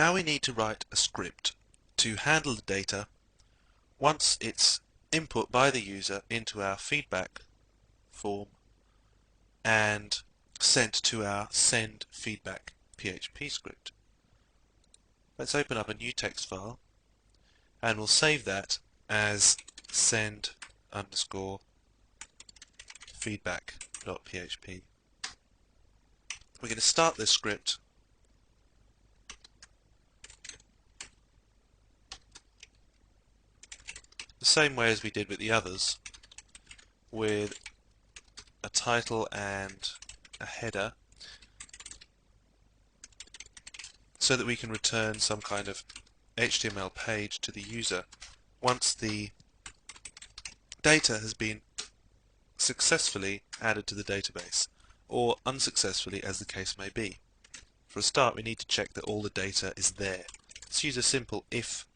Now we need to write a script to handle the data once it's input by the user into our feedback form and sent to our send feedback PHP script. Let's open up a new text file and we'll save that as send underscore feedback.php. We're going to start this script the same way as we did with the others, with a title and a header, so that we can return some kind of HTML page to the user once the data has been successfully added to the database, or unsuccessfully as the case may be. For a start, we need to check that all the data is there. Let's use a simple if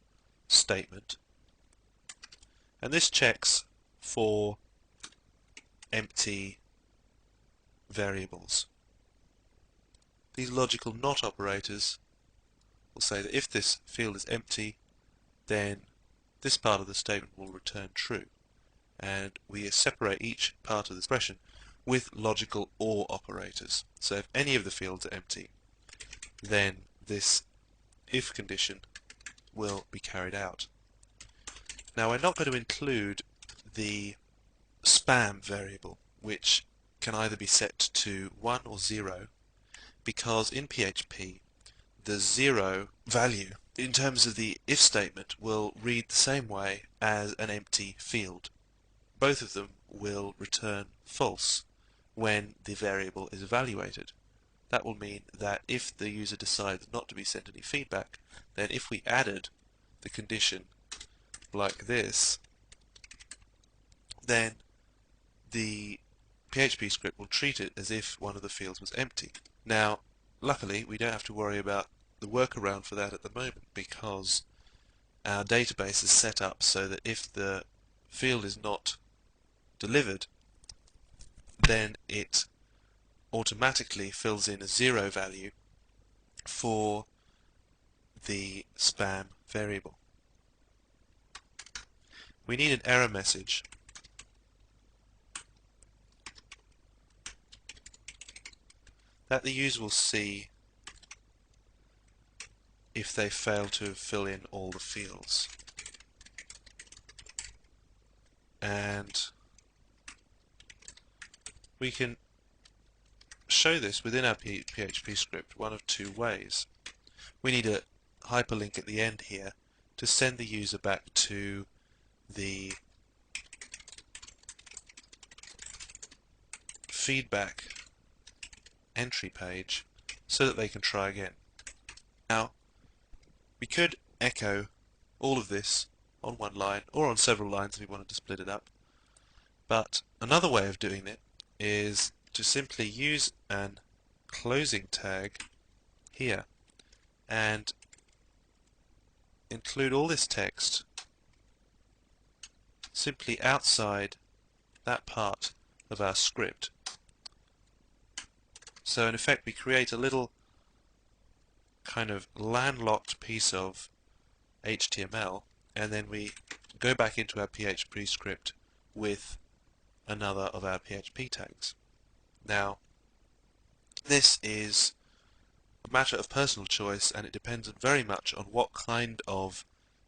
statement, and this checks for empty variables. These logical not operators will say that if this field is empty, then this part of the statement will return true, and we separate each part of the expression with logical OR operators. So if any of the fields are empty, then this if condition will be carried out. Now we're not going to include the spam variable, which can either be set to 1 or 0, because in PHP the 0 value in terms of the if statement will read the same way as an empty field. Both of them will return false when the variable is evaluated. That will mean that if the user decides not to be sent any feedback, then if we added the condition like this, then the PHP script will treat it as if one of the fields was empty. Now, luckily, we don't have to worry about the workaround for that at the moment, because our database is set up so that if the field is not delivered, then it automatically fills in a 0 value for the spam variable. We need an error message that the user will see if they fail to fill in all the fields. And we can show this within our PHP script one of two ways. We need a hyperlink at the end here to send the user back to the feedback entry page so that they can try again. Now, we could echo all of this on one line or on several lines if we wanted to split it up, but another way of doing it is to simply use an closing tag here and include all this text simply outside that part of our script. So in effect we create a little kind of landlocked piece of HTML, and then we go back into our PHP script with another of our PHP tags. Now, this is a matter of personal choice, and it depends very much on what kind of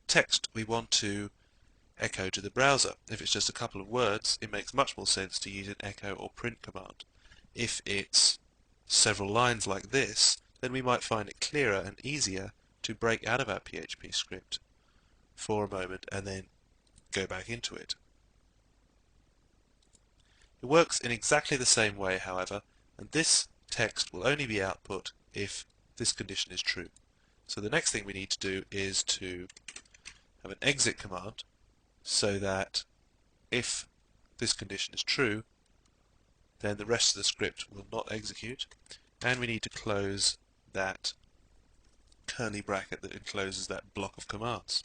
text we want to echo to the browser. If it's just a couple of words, it makes much more sense to use an echo or print command. If it's several lines like this, then we might find it clearer and easier to break out of our PHP script for a moment and then go back into it. It works in exactly the same way, however, and this text will only be output if this condition is true. So the next thing we need to do is to have an exit command so that if this condition is true, then the rest of the script will not execute, and we need to close that curly bracket that encloses that block of commands.